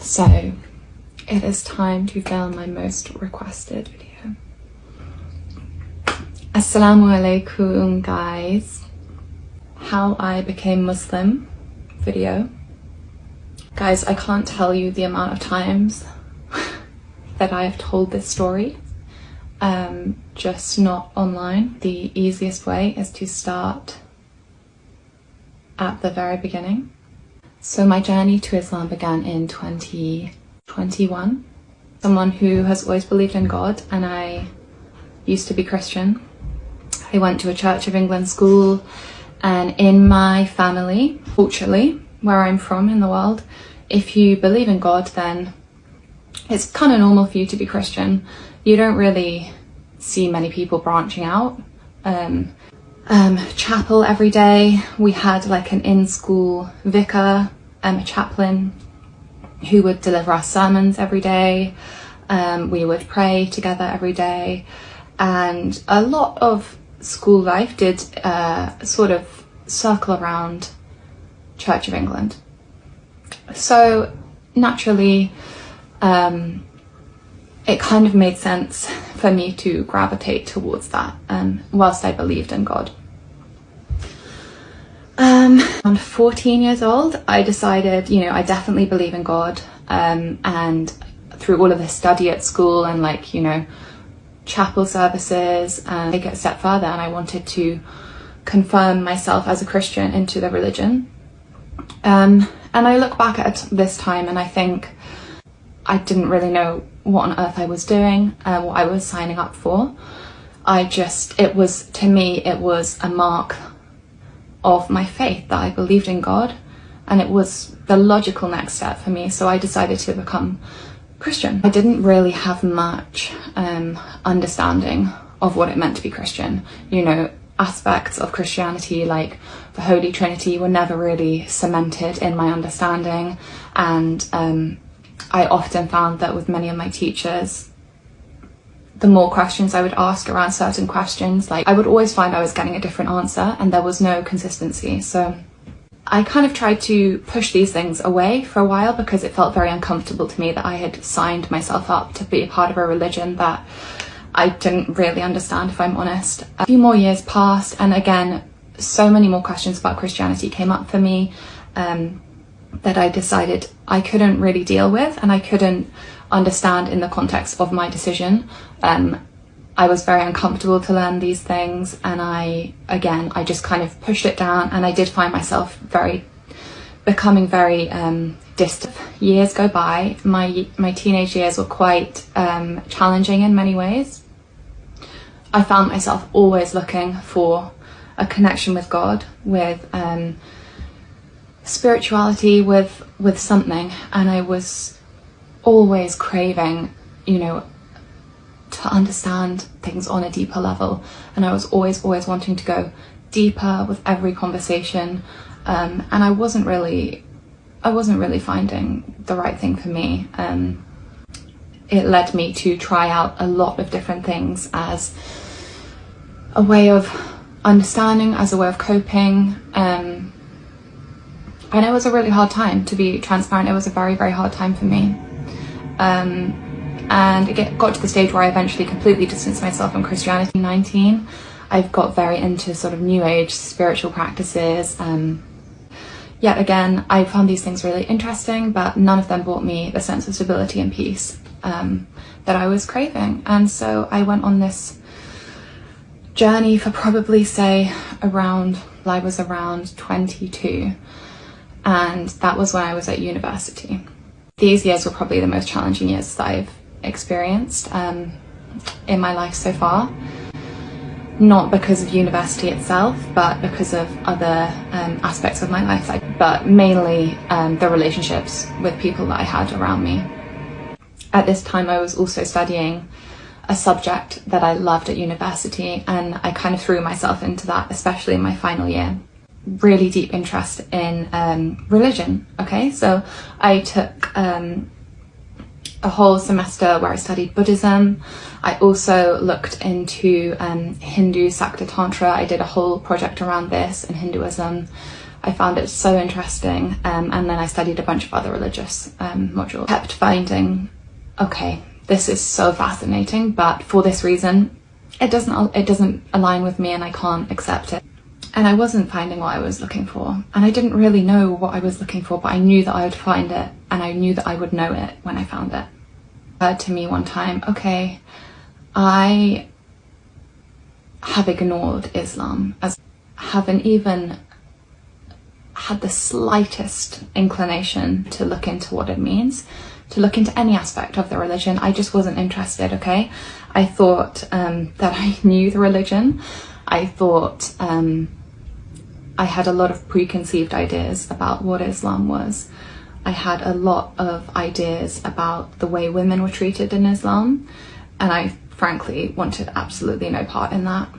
So it is time to film my most requested video. Assalamu-Alaikum, guys. How I became Muslim video. Guys, I can't tell you the amount of times that I have told this story, just not online. The easiest way is to start at the very beginning. So my journey to Islam began in 2021. Someone who has always believed in God, and I used to be Christian. I went to a Church of England school, and in my family, culturally, where I'm from in the world, if you believe in God, then it's kind of normal for you to be Christian. You don't really see many people branching out. Chapel every day. We had like an in-school vicar, a chaplain who would deliver our sermons every day. We would pray together every day, and a lot of school life did sort of circle around Church of England. So naturally, it kind of made sense for me to gravitate towards that, whilst I believed in God. Around 14 years old, I decided, you know, I definitely believe in God, and through all of this study at school and like, you know, chapel services, and take it a step further, and I wanted to confirm myself as a Christian into the religion. And I look back at this time and I think I didn't really know what on earth I was doing, what I was signing up for. To me, it was a mark of my faith that I believed in God, and it was the logical next step for me, so I decided to become Christian. I didn't really have much understanding of what it meant to be Christian. You know, aspects of Christianity like the Holy Trinity were never really cemented in my understanding, and I often found that with many of my teachers, the more questions I would ask around certain questions, like I would always find I was getting a different answer and there was no consistency. So I kind of tried to push these things away for a while because it felt very uncomfortable to me that I had signed myself up to be a part of a religion that I didn't really understand, if I'm honest. A few more years passed, and again, so many more questions about Christianity came up for me that I decided I couldn't really deal with, and I couldn't understand in the context of my decision. I was very uncomfortable to learn these things, and I just kind of pushed it down, and I did find myself becoming very distant. Years go by. My teenage years were quite challenging in many ways. I found myself always looking for a connection with God, with spirituality, with something, and I was always craving, you know, to understand things on a deeper level, and I was always wanting to go deeper with every conversation, and I wasn't really finding the right thing for me. It led me to try out a lot of different things as a way of understanding, as a way of coping, and it was a really hard time, to be transparent. It was a very hard time for me. And it got to the stage where I eventually completely distanced myself from Christianity. 19, I got very into sort of new age spiritual practices. Yet again, I found these things really interesting, but none of them brought me the sense of stability and peace that I was craving. And so I went on this journey for probably, say, I was around 22, and that was when I was at university. These years were probably the most challenging years that I've experienced in my life so far. Not because of university itself, but because of other aspects of my life, but mainly the relationships with people that I had around me. At this time, I was also studying a subject that I loved at university, and I kind of threw myself into that, especially in my final year. Really deep interest in religion. Okay, so I took a whole semester where I studied Buddhism. I also looked into Hindu Sakta Tantra. I did a whole project around this in Hinduism. I found it so interesting, and then I studied a bunch of other religious modules. Kept finding, okay, this is so fascinating, but for this reason, it doesn't align with me and I can't accept it. And I wasn't finding what I was looking for, and I didn't really know what I was looking for, but I knew that I would find it, and I knew that I would know it when I found it. It occurred to me one time, okay, I have ignored Islam, as haven't even had the slightest inclination to look into what it means, to look into any aspect of the religion. I just wasn't interested, okay? I thought that I knew the religion. I thought I had a lot of preconceived ideas about what Islam was. I had a lot of ideas about the way women were treated in Islam, and I frankly wanted absolutely no part in that.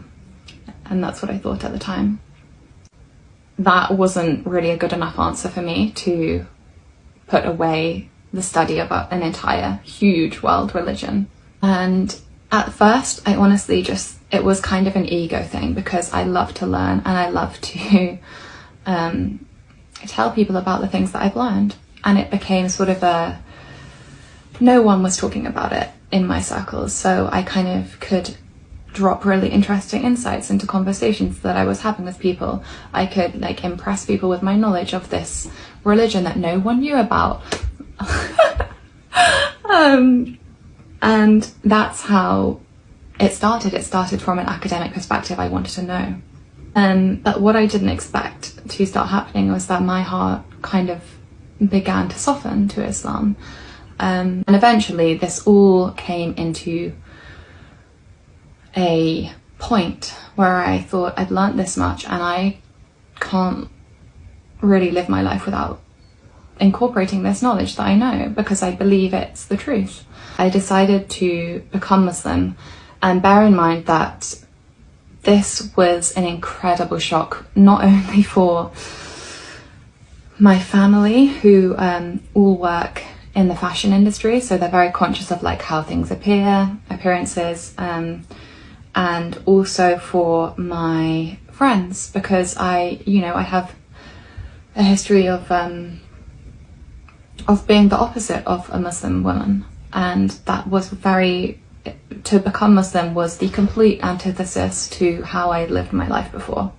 And that's what I thought at the time. That wasn't really a good enough answer for me to put away the study of an entire huge world religion. And at first, I honestly it was kind of an ego thing, because I love to learn and I love to tell people about the things that I've learned. And it became sort of no one was talking about it in my circles, so I kind of could drop really interesting insights into conversations that I was having with people. I could like impress people with my knowledge of this religion that no one knew about. And that's how it started. It started from an academic perspective. I wanted to know. But what I didn't expect to start happening was that my heart kind of began to soften to Islam. And eventually this all came into a point where I thought, I'd learnt this much and I can't really live my life without incorporating this knowledge that I know, because I believe it's the truth. I decided to become Muslim, and bear in mind that this was an incredible shock, not only for my family, who all work in the fashion industry, so they're very conscious of like how things appearances, and also for my friends, because I have a history of being the opposite of a Muslim woman, and that was to become Muslim was the complete antithesis to how I lived my life before.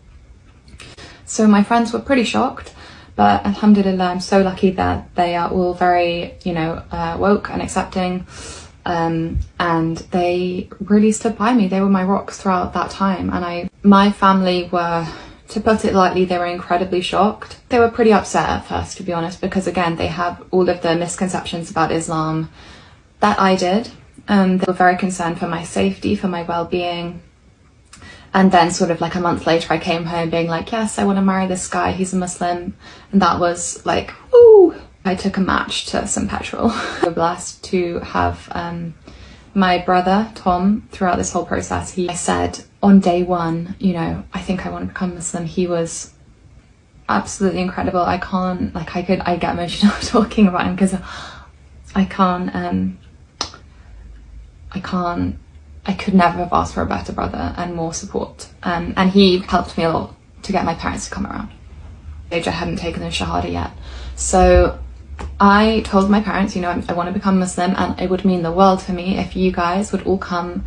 So my friends were pretty shocked, but alhamdulillah, I'm so lucky that they are all very, woke and accepting, and they really stood by me. They were my rocks throughout that time, and my family were, to put it lightly, they were incredibly shocked. They were pretty upset at first, to be honest, because again, they have all of the misconceptions about Islam that I did. They were very concerned for my safety, for my well-being. And then sort of like a month later, I came home being like, yes, I want to marry this guy, he's a Muslim. And that was like, woo! I took a match to some petrol. We're blessed to have my brother, Tom, throughout this whole process. I said on day one, I think I want to become Muslim. He was absolutely incredible. I get emotional talking about him, because I could never have asked for a better brother and more support. And he helped me a lot to get my parents to come around. I hadn't taken the Shahada yet. So I told my parents, I want to become Muslim, and it would mean the world for me if you guys would all come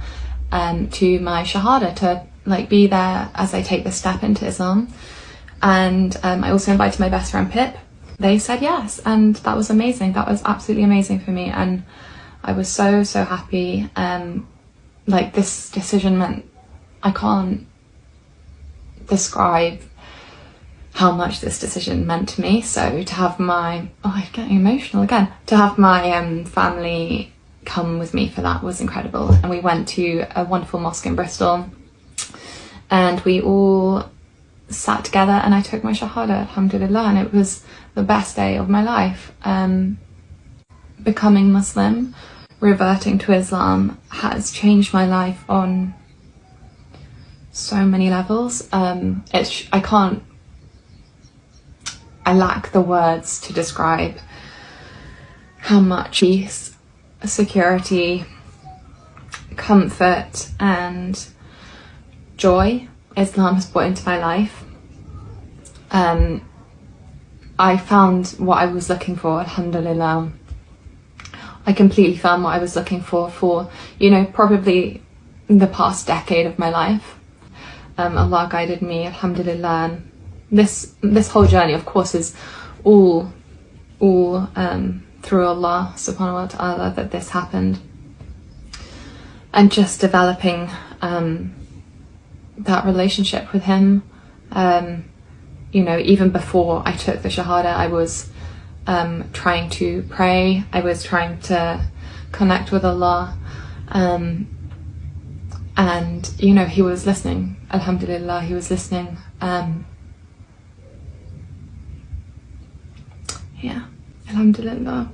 to my Shahada, to like be there as I take this step into Islam. And I also invited my best friend Pip. They said yes, and that was amazing. That was absolutely amazing for me, and I was so happy. Like, this decision meant, I can't describe how much this decision meant to me. So to have I'm getting emotional again. To have my family come with me for that was incredible. And we went to a wonderful mosque in Bristol, and we all sat together and I took my Shahada, alhamdulillah, and it was the best day of my life. Becoming Muslim, reverting to Islam, has changed my life on so many levels. I lack the words to describe how much peace, security, comfort and joy Islam has brought into my life. I found what I was looking for, alhamdulillah. I completely found what I was looking for, you know, probably the past decade of my life. Allah guided me, alhamdulillah, and this whole journey, of course, is all through Allah subhanahu wa ta'ala that this happened. And just developing that relationship with him. You know, even before I took the Shahada, I was trying to pray, I was trying to connect with Allah, and you know, he was listening, alhamdulillah, he was listening. Yeah, alhamdulillah.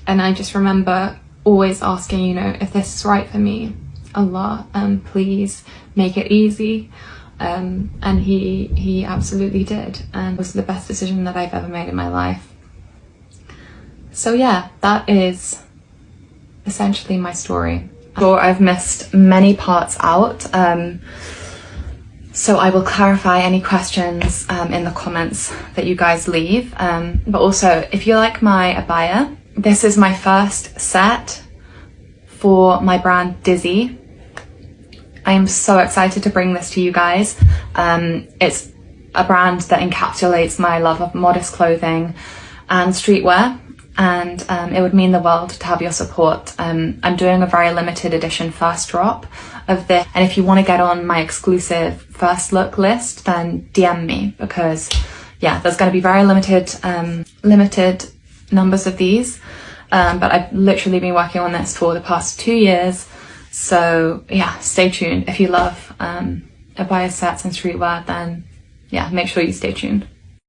And I just remember always asking, you know, if this is right for me, Allah, please make it easy. And he absolutely did, and it was the best decision that I've ever made in my life. So yeah, that is essentially my story. I'm sure I've missed many parts out, so I will clarify any questions in the comments that you guys leave. But also, if you like my abaya, this is my first set for my brand Dizzy. I am so excited to bring this to you guys. It's a brand that encapsulates my love of modest clothing and streetwear, and it would mean the world to have your support. I'm doing a very limited edition first drop of this, and if you want to get on my exclusive first look list, then DM me, because yeah, there's going to be very limited numbers of these, but I've literally been working on this for the past 2 years. So yeah, stay tuned. If you love abaya sets and streetwear, then yeah, make sure you stay tuned.